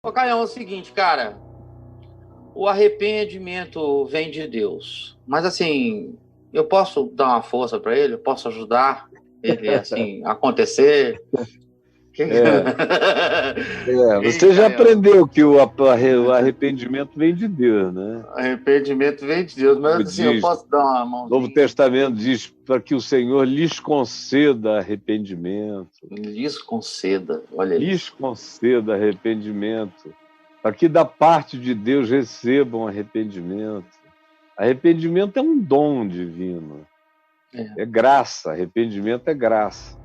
Ô, Caião, é o seguinte, cara, o arrependimento vem de Deus, mas assim, eu posso dar uma força para ele, eu posso ajudar ele assim a acontecer. É, Ei, você já Caião, aprendeu que o arrependimento vem de Deus, né? arrependimento vem de Deus, Como mas assim, eu diz, posso dar uma o Novo mãozinha, Testamento diz para que o Senhor lhes conceda arrependimento, lhes conceda, olha lhes isso. conceda arrependimento, para que da parte de Deus recebam arrependimento. Arrependimento é um dom divino, É. é graça, arrependimento é graça.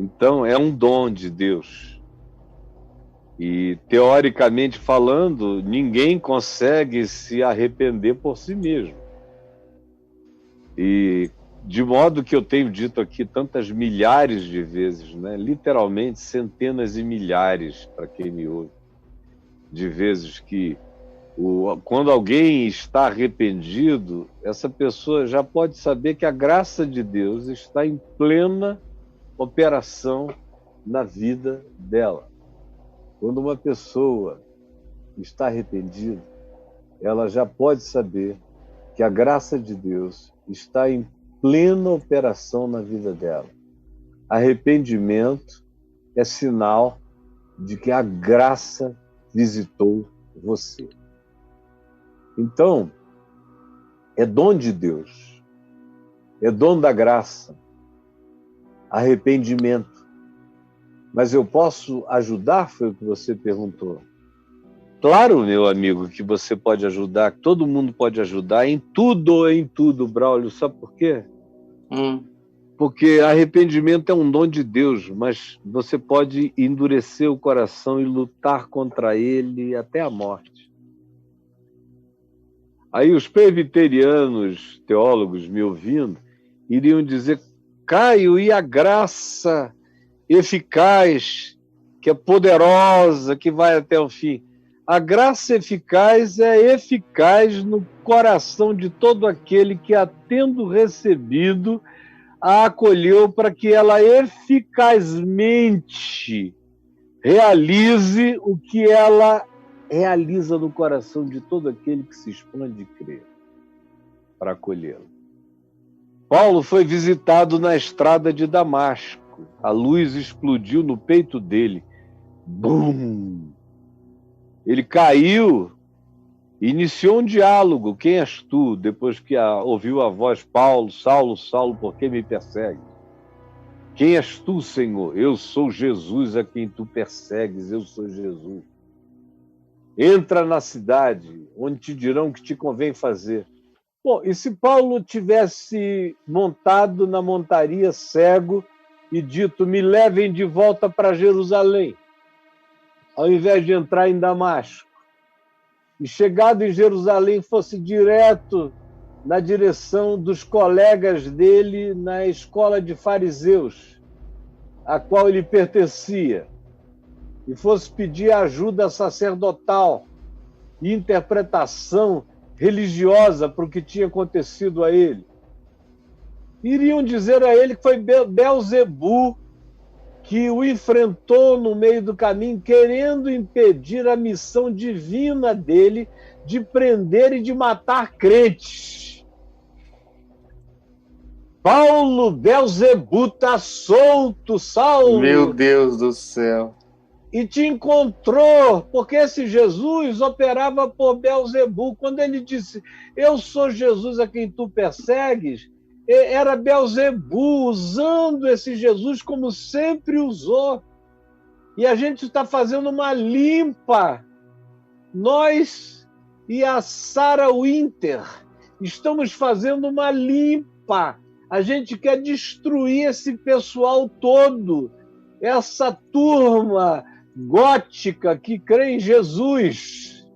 Então, é um dom de Deus. E, teoricamente falando, ninguém consegue se arrepender por si mesmo. E, de modo que eu tenho dito aqui tantas milhares de vezes, né? Literalmente centenas e milhares, para quem me ouve, de vezes que quando alguém está arrependido, essa pessoa já pode saber que a graça de Deus está em plena operação na vida dela. Quando uma pessoa está arrependida, ela já pode saber que a graça de Deus está em plena operação na vida dela. Arrependimento é sinal de que a graça visitou você. Então, é dom de Deus, é dom da graça, arrependimento. Mas eu posso ajudar? Foi o que você perguntou. Claro, meu amigo, que você pode ajudar, que todo mundo pode ajudar em tudo, Braulio. Sabe por quê? Porque arrependimento é um dom de Deus, mas você pode endurecer o coração e lutar contra ele até a morte. Aí os presbiterianos, teólogos me ouvindo, iriam dizer: Caio, e a graça eficaz, que é poderosa, que vai até o fim? A graça eficaz é eficaz no coração de todo aquele que, a tendo recebido, a acolheu para que ela eficazmente realize o que ela realiza no coração de todo aquele que se expande e crê para acolhê-la. Paulo foi visitado na estrada de Damasco. A luz explodiu no peito dele. Bum! Ele caiu, iniciou um diálogo. Quem és tu? Depois que ouviu a voz: Paulo, Saulo, Saulo, por que me persegue? Quem és tu, Senhor? Eu sou Jesus a quem tu persegues, eu sou Jesus. Entra na cidade, onde te dirão o que te convém fazer. Bom, e se Paulo tivesse montado na montaria cego e dito: me levem de volta para Jerusalém, ao invés de entrar em Damasco, e chegado em Jerusalém fosse direto na direção dos colegas dele na escola de fariseus, a qual ele pertencia, e fosse pedir ajuda sacerdotal e interpretação religiosa para o que tinha acontecido a ele, iriam dizer a ele que foi Beelzebu que o enfrentou no meio do caminho, querendo impedir a missão divina dele de prender e de matar crentes. Paulo, Beelzebu está solto, Saulo. Meu Deus do céu. E te encontrou, porque esse Jesus operava por Beelzebu. Quando ele disse: eu sou Jesus a quem tu persegues, era Beelzebu usando esse Jesus como sempre usou. E a gente está fazendo uma limpa. Nós e a Sarah Winter estamos fazendo uma limpa. A gente quer destruir esse pessoal todo, essa turma gótica que crê em Jesus,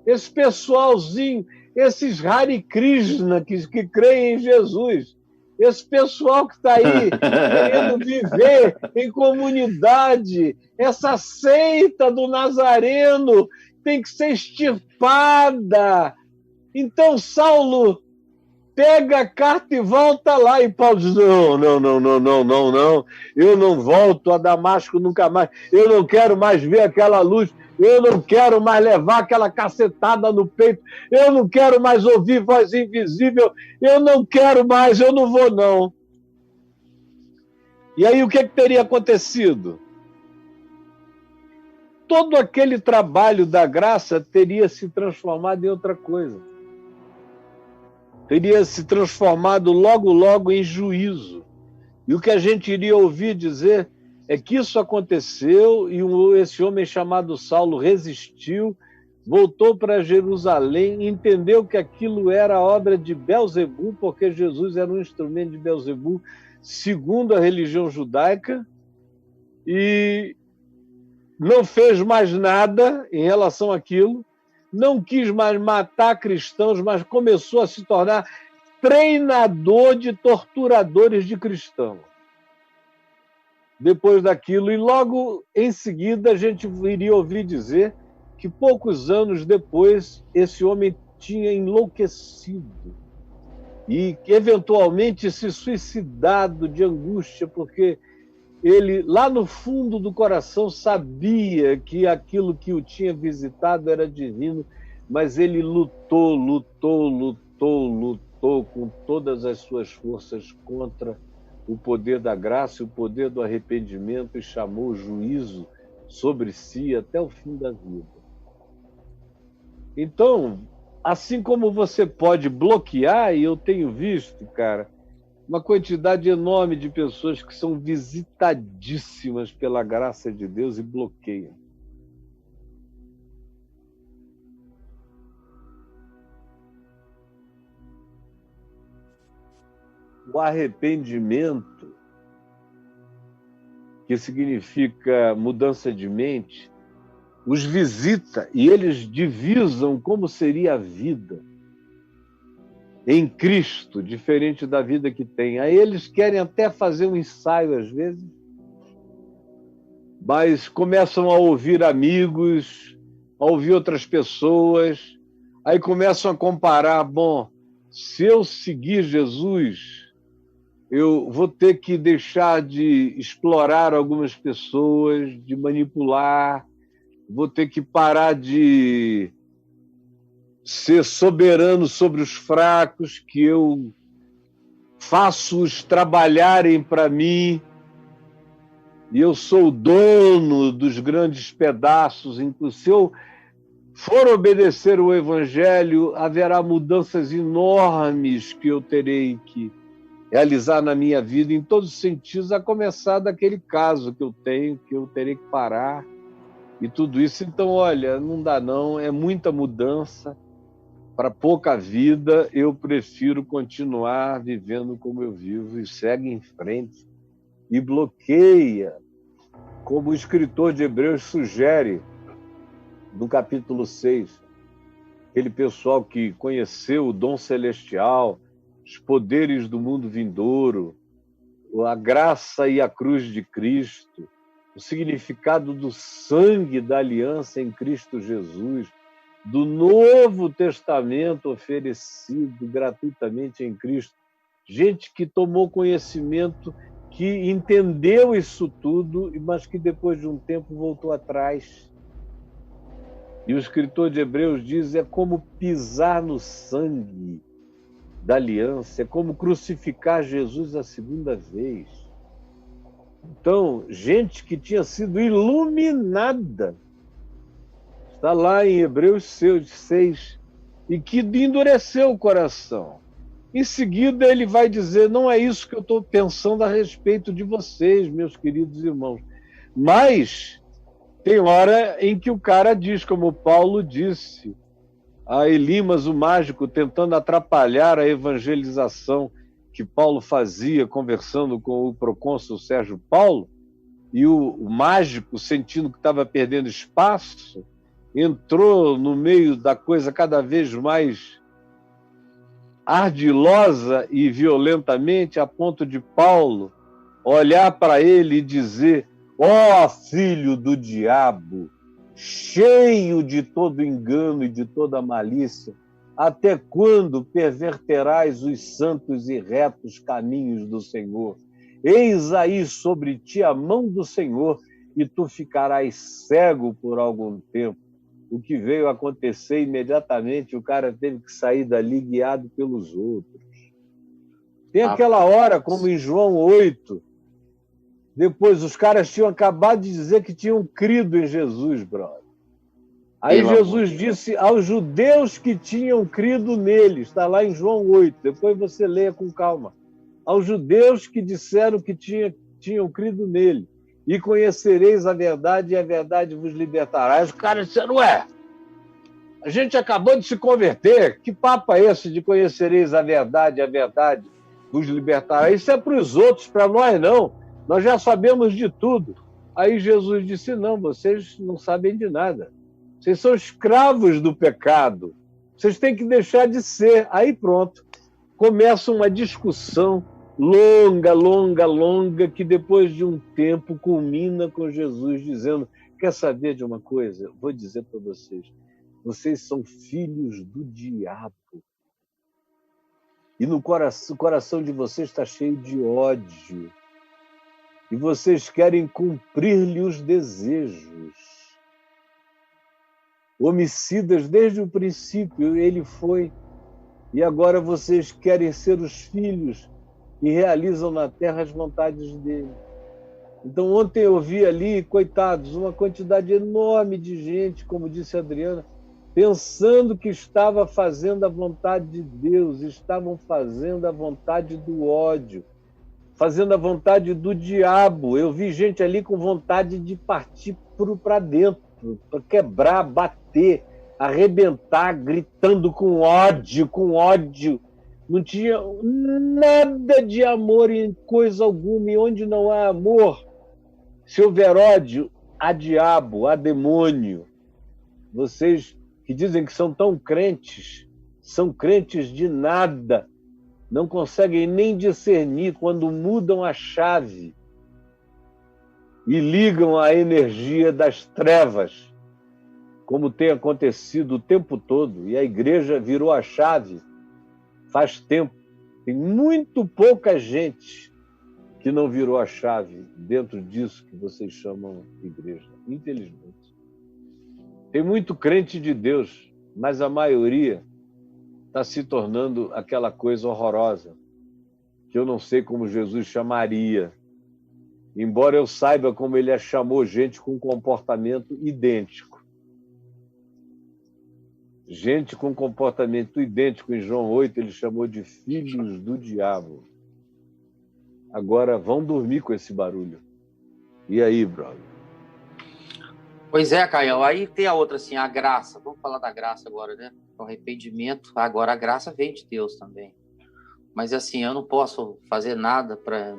esse pessoalzinho, esses Hare Krishna que creem em Jesus, esse pessoal que está aí querendo viver em comunidade, essa seita do Nazareno tem que ser extirpada. Então, Saulo pega a carta e volta lá. E Paulo diz: não, eu não volto a Damasco nunca mais, eu não quero mais ver aquela luz. Eu não quero mais levar aquela cacetada no peito. Eu não quero mais ouvir voz invisível. Eu não quero mais, eu não vou, não. E aí o que teria acontecido? Todo aquele trabalho da graça teria se transformado em outra coisa. Teria se transformado logo em juízo. E o que a gente iria ouvir dizer é que isso aconteceu e esse homem chamado Saulo resistiu, voltou para Jerusalém, entendeu que aquilo era obra de Belzebu, porque Jesus era um instrumento de Belzebu, segundo a religião judaica, e não fez mais nada em relação àquilo, não quis mais matar cristãos, mas começou a se tornar treinador de torturadores de cristãos. Depois daquilo, e logo em seguida a gente iria ouvir dizer que poucos anos depois esse homem tinha enlouquecido e eventualmente se suicidado de angústia, porque ele, lá no fundo do coração, sabia que aquilo que o tinha visitado era divino, mas ele lutou com todas as suas forças contra o poder da graça e o poder do arrependimento e chamou o juízo sobre si até o fim da vida. Então, assim como você pode bloquear, e eu tenho visto, cara, uma quantidade enorme de pessoas que são visitadíssimas pela graça de Deus e bloqueiam. O arrependimento, que significa mudança de mente, os visita e eles divisam como seria a vida em Cristo, diferente da vida que tem. Aí eles querem até fazer um ensaio às vezes, mas começam a ouvir amigos, a ouvir outras pessoas, aí começam a comparar, bom, se eu seguir Jesus, eu vou ter que deixar de explorar algumas pessoas, de manipular, vou ter que parar de ser soberano sobre os fracos, que eu faço-os trabalharem para mim, e eu sou o dono dos grandes pedaços. Se eu for obedecer o Evangelho, haverá mudanças enormes que eu terei que realizar na minha vida, em todos os sentidos, a começar daquele caso que eu tenho, que eu terei que parar, e tudo isso. Então, olha, não dá não, é muita mudança para pouca vida. Eu prefiro continuar vivendo como eu vivo e segue em frente e bloqueia, como o escritor de Hebreus sugere no capítulo 6, aquele pessoal que conheceu o dom celestial, os poderes do mundo vindouro, a graça e a cruz de Cristo, o significado do sangue da aliança em Cristo Jesus, do Novo Testamento oferecido gratuitamente em Cristo. Gente que tomou conhecimento, que entendeu isso tudo, mas que depois de um tempo voltou atrás. E o escritor de Hebreus diz, é como pisar no sangue da aliança, é como crucificar Jesus a segunda vez. Então, gente que tinha sido iluminada, está lá em Hebreus 6, e que endureceu o coração. Em seguida, ele vai dizer, não é isso que eu estou pensando a respeito de vocês, meus queridos irmãos. Mas tem hora em que o cara diz, como Paulo disse a Elimas, o mágico, tentando atrapalhar a evangelização que Paulo fazia, conversando com o procônsul Sérgio Paulo, e o mágico, sentindo que estava perdendo espaço, entrou no meio da coisa cada vez mais ardilosa e violentamente, a ponto de Paulo olhar para ele e dizer, ó filho do diabo, cheio de todo engano e de toda malícia, até quando perverterás os santos e retos caminhos do Senhor? Eis aí sobre ti a mão do Senhor, e tu ficarás cego por algum tempo. O que veio acontecer imediatamente, o cara teve que sair dali guiado pelos outros. Tem aquela hora, como em João 8, depois os caras tinham acabado de dizer que tinham crido em Jesus, brother. Aí Jesus disse aos judeus que tinham crido nele, está lá em João 8, depois você leia com calma. Aos judeus que disseram que tinham crido nele, e conhecereis a verdade, e a verdade vos libertará. Aí os caras disseram, ué, a gente acabou de se converter, que papo é esse de conhecereis a verdade vos libertará? Isso é para os outros, para nós não, nós já sabemos de tudo. Aí Jesus disse, não, vocês não sabem de nada. Vocês são escravos do pecado. Vocês têm que deixar de ser. Aí pronto. Começa uma discussão longa, que depois de um tempo culmina com Jesus dizendo, quer saber de uma coisa? Vou dizer para vocês. Vocês são filhos do diabo. E o coração de vocês está cheio de ódio. E vocês querem cumprir-lhe os desejos. Homicidas desde o princípio, ele foi. E agora vocês querem ser os filhos e realizam na terra as vontades dele. Então, ontem eu vi ali, coitados, uma quantidade enorme de gente, como disse a Adriana, pensando que estava fazendo a vontade de Deus, estavam fazendo a vontade do ódio, fazendo a vontade do diabo. Eu vi gente ali com vontade de partir para dentro, para quebrar, bater, arrebentar, gritando com ódio. Não tinha nada de amor em coisa alguma. E onde não há amor, se houver ódio, há diabo, há demônio. Vocês que dizem que são tão crentes, são crentes de nada, não conseguem nem discernir quando mudam a chave e ligam a energia das trevas, como tem acontecido o tempo todo, e a igreja virou a chave faz tempo. Tem muito pouca gente que não virou a chave dentro disso que vocês chamam de igreja, infelizmente. Tem muito crente de Deus, mas a maioria está se tornando aquela coisa horrorosa, que eu não sei como Jesus chamaria, embora eu saiba como ele chamou gente com comportamento idêntico. Gente com comportamento idêntico, em João 8, ele chamou de filhos do diabo. Agora vão dormir com esse barulho. E aí, brother? Pois é, Caio, aí tem a outra, assim, a graça. Vamos falar da graça agora, né? O arrependimento. Agora, a graça vem de Deus também. Mas, assim, eu não posso fazer nada para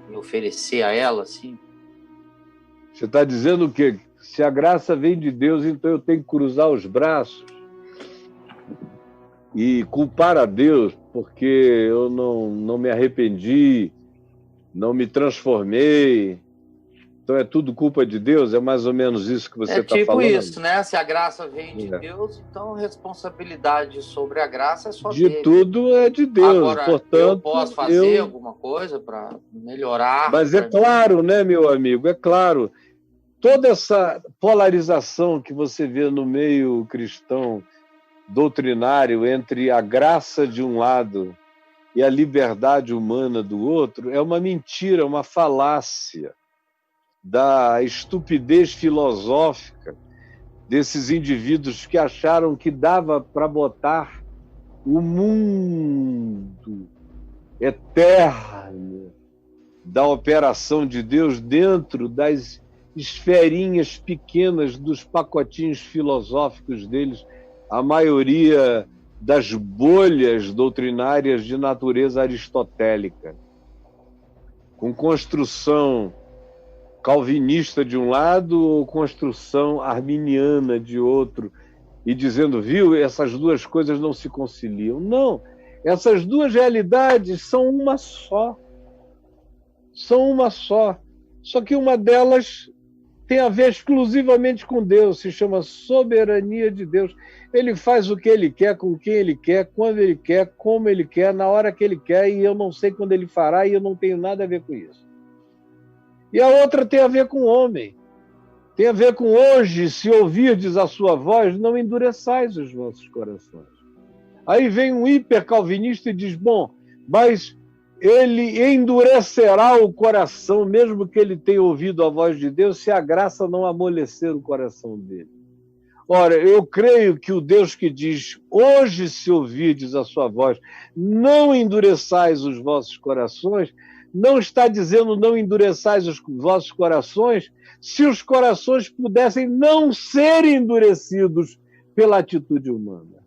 me oferecer a ela, assim. Você está dizendo o quê? Se a graça vem de Deus, então eu tenho que cruzar os braços e culpar a Deus porque eu não me arrependi, não me transformei. Então é tudo culpa de Deus? É mais ou menos isso que você está falando? É tipo isso, né? Se a graça vem de Deus, então a responsabilidade sobre a graça é só de dele. Tudo é de Deus. Agora, portanto, eu posso fazer alguma coisa para melhorar? Mas é claro, né, meu amigo? É claro. Toda essa polarização que você vê no meio cristão doutrinário entre a graça de um lado e a liberdade humana do outro é uma mentira, uma falácia da estupidez filosófica desses indivíduos que acharam que dava para botar o mundo eterno da operação de Deus dentro das esferinhas pequenas dos pacotinhos filosóficos deles, a maioria das bolhas doutrinárias de natureza aristotélica, com construção calvinista de um lado ou construção arminiana de outro, e dizendo, viu, essas duas coisas não se conciliam. Não, essas duas realidades são uma só. São uma só. Só que uma delas tem a ver exclusivamente com Deus, se chama soberania de Deus. Ele faz o que ele quer, com quem ele quer, quando ele quer, como ele quer, na hora que ele quer, e eu não sei quando ele fará, e eu não tenho nada a ver com isso. E a outra tem a ver com o homem. Tem a ver com hoje, se ouvirdes a sua voz, não endureçais os vossos corações. Aí vem um hipercalvinista e diz, bom, mas ele endurecerá o coração, mesmo que ele tenha ouvido a voz de Deus, se a graça não amolecer o coração dele. Ora, eu creio que o Deus que diz, hoje se ouvirdes a sua voz, não endureçais os vossos corações, não está dizendo não endureçais os vossos corações, se os corações pudessem não ser endurecidos pela atitude humana.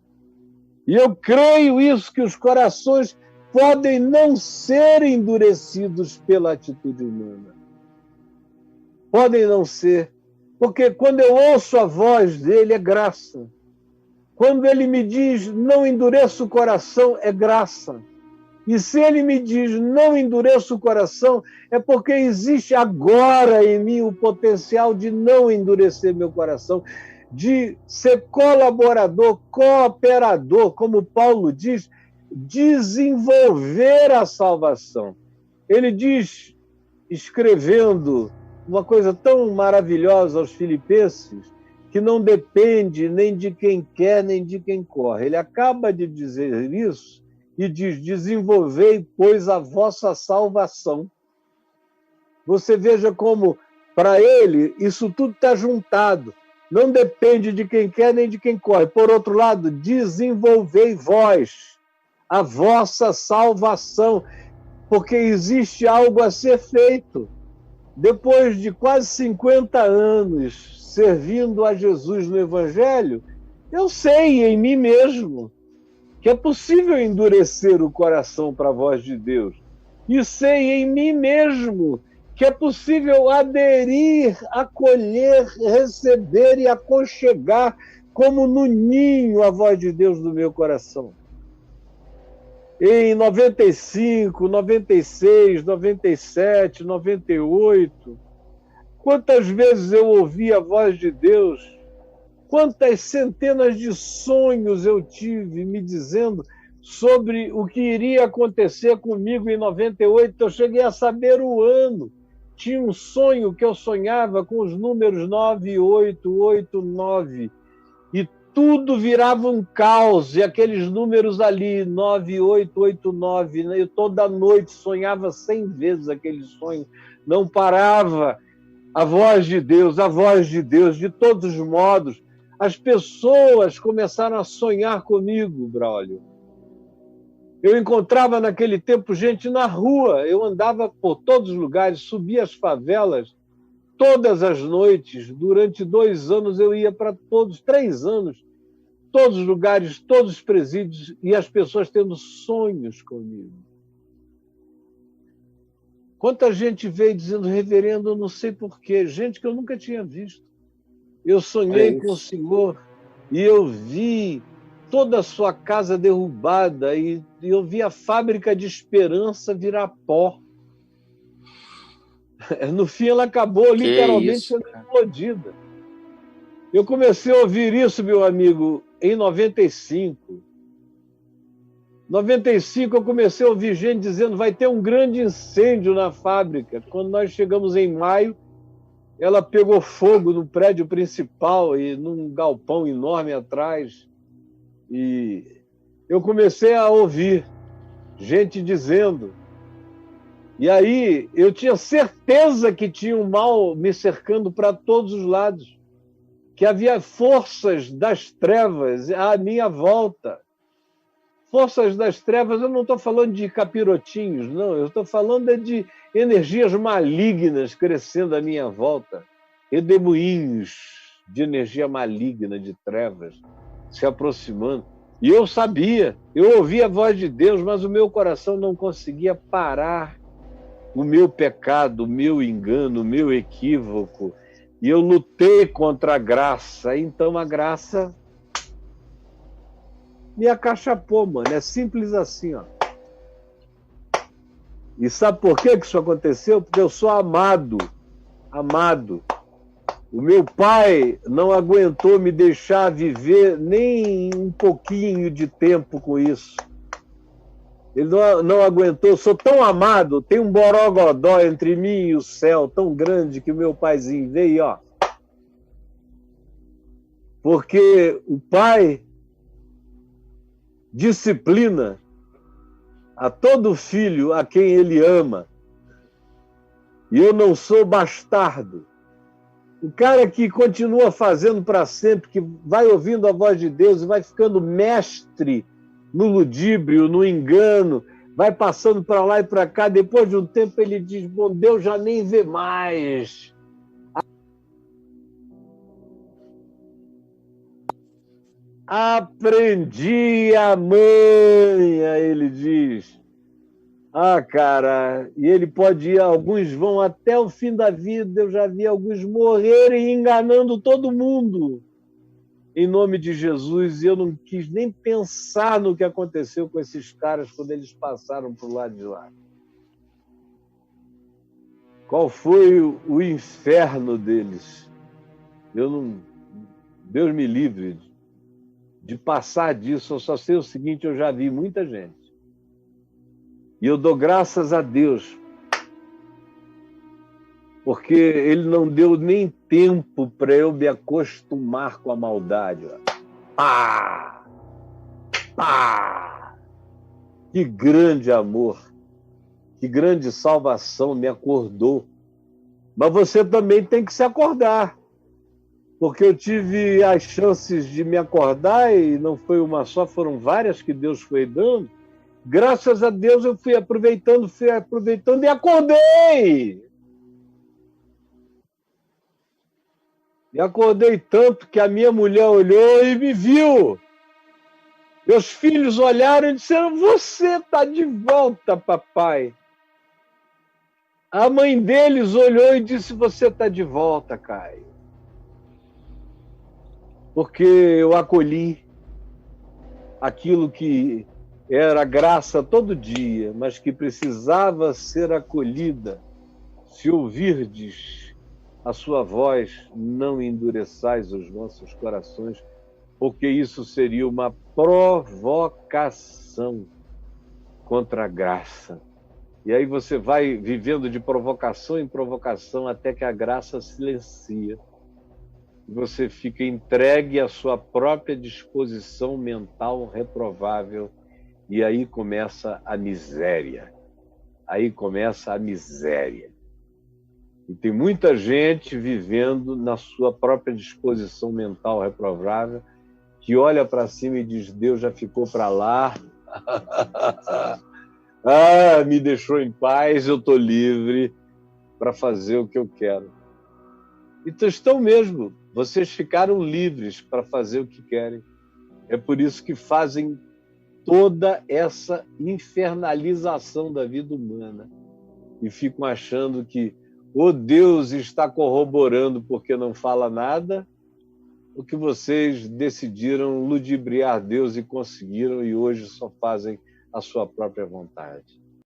E eu creio isso, que os corações podem não ser endurecidos pela atitude humana. Podem não ser. Porque quando eu ouço a voz dele, é graça. Quando ele me diz, não endureça o coração, é graça. E se ele me diz, não endureça o coração, é porque existe agora em mim o potencial de não endurecer meu coração, de ser colaborador, cooperador, como Paulo diz, desenvolver a salvação. Ele diz, escrevendo uma coisa tão maravilhosa aos filipenses, que não depende nem de quem quer, nem de quem corre. Ele acaba de dizer isso e diz, desenvolvei, pois, a vossa salvação. Você veja como, para ele, isso tudo está juntado. Não depende de quem quer, nem de quem corre. Por outro lado, desenvolvei vós a vossa salvação, porque existe algo a ser feito. Depois de quase 50 anos servindo a Jesus no Evangelho, eu sei em mim mesmo que é possível endurecer o coração para a voz de Deus. E sei em mim mesmo que é possível aderir, acolher, receber e aconchegar como no ninho a voz de Deus no meu coração. Em 95, 96, 97, 98, quantas vezes eu ouvi a voz de Deus, quantas centenas de sonhos eu tive me dizendo sobre o que iria acontecer comigo em 98, eu cheguei a saber o ano. Tinha um sonho que eu sonhava com os números 9889, e tudo virava um caos, e aqueles números ali, 9889, né? Eu toda noite sonhava 100 vezes aquele sonho, não parava. A voz de Deus, de todos os modos. As pessoas começaram a sonhar comigo, Braulio. Eu encontrava naquele tempo gente na rua, eu andava por todos os lugares, subia as favelas, todas as noites, durante 2 anos eu ia para todos, 3 anos, todos os lugares, todos os presídios, e as pessoas tendo sonhos comigo. Quanta gente veio dizendo, reverendo, eu não sei porquê, gente que eu nunca tinha visto. Eu sonhei com o Senhor e eu vi toda a sua casa derrubada e eu vi a fábrica de esperança virar pó. No fim, ela acabou literalmente sendo explodida. Eu comecei a ouvir isso, meu amigo, em 95. 95 eu comecei a ouvir gente dizendo vai ter um grande incêndio na fábrica. Quando nós chegamos em maio, ela pegou fogo no prédio principal e num galpão enorme atrás. E eu comecei a ouvir gente dizendo. E aí eu tinha certeza que tinha um mal me cercando para todos os lados, que havia forças das trevas à minha volta. Forças das trevas, eu não estou falando de capirotinhos, não, eu estou falando de energias malignas crescendo à minha volta, redemoinhos de energia maligna, de trevas, se aproximando. E eu sabia, eu ouvia a voz de Deus, mas o meu coração não conseguia parar o meu pecado, o meu engano, o meu equívoco. E eu lutei contra a graça, então a graça me acachapou, mano. É simples assim, ó. E sabe por que isso aconteceu? Porque eu sou amado. Amado. O meu pai não aguentou me deixar viver nem um pouquinho de tempo com isso. Ele não aguentou. Eu sou tão amado, tem um borogodó entre mim e o céu tão grande que o meu paizinho veio, ó. Porque o pai disciplina a todo filho a quem ele ama. E eu não sou bastardo. O cara que continua fazendo para sempre, que vai ouvindo a voz de Deus e vai ficando mestre no ludíbrio, no engano, vai passando para lá e para cá, depois de um tempo ele diz, bom, Deus já nem vê mais. Aprendi a manha, ele diz. Ah, cara, e ele pode ir, alguns vão até o fim da vida, eu já vi alguns morrerem enganando todo mundo, em nome de Jesus, e eu não quis nem pensar no que aconteceu com esses caras quando eles passaram para o lado de lá. Qual foi o inferno deles? Deus me livre de passar disso, eu só sei o seguinte, eu já vi muita gente. E eu dou graças a Deus, porque ele não deu nem tempo para eu me acostumar com a maldade. Pá! Pá! Que grande amor, que grande salvação me acordou. Mas você também tem que se acordar, porque eu tive as chances de me acordar e não foi uma só, foram várias que Deus foi dando. Graças a Deus eu fui aproveitando e acordei. E acordei tanto que a minha mulher olhou e me viu. Meus filhos olharam e disseram, você está de volta, papai. A mãe deles olhou e disse, você está de volta, Caio. Porque eu acolhi aquilo que era graça todo dia, mas que precisava ser acolhida. Se ouvirdes a sua voz, não endureçais os vossos corações, porque isso seria uma provocação contra a graça. E aí você vai vivendo de provocação em provocação até que a graça silencia. Você fica entregue à sua própria disposição mental reprovável. E aí começa a miséria. Aí começa a miséria. E tem muita gente vivendo na sua própria disposição mental reprovável, que olha para cima e diz, Deus já ficou para lá. Ah, me deixou em paz, eu estou livre para fazer o que eu quero. Então estão mesmo, vocês ficaram livres para fazer o que querem. É por isso que fazem toda essa infernalização da vida humana e ficam achando que ou Deus está corroborando porque não fala nada, ou que vocês decidiram ludibriar Deus e conseguiram e hoje só fazem a sua própria vontade.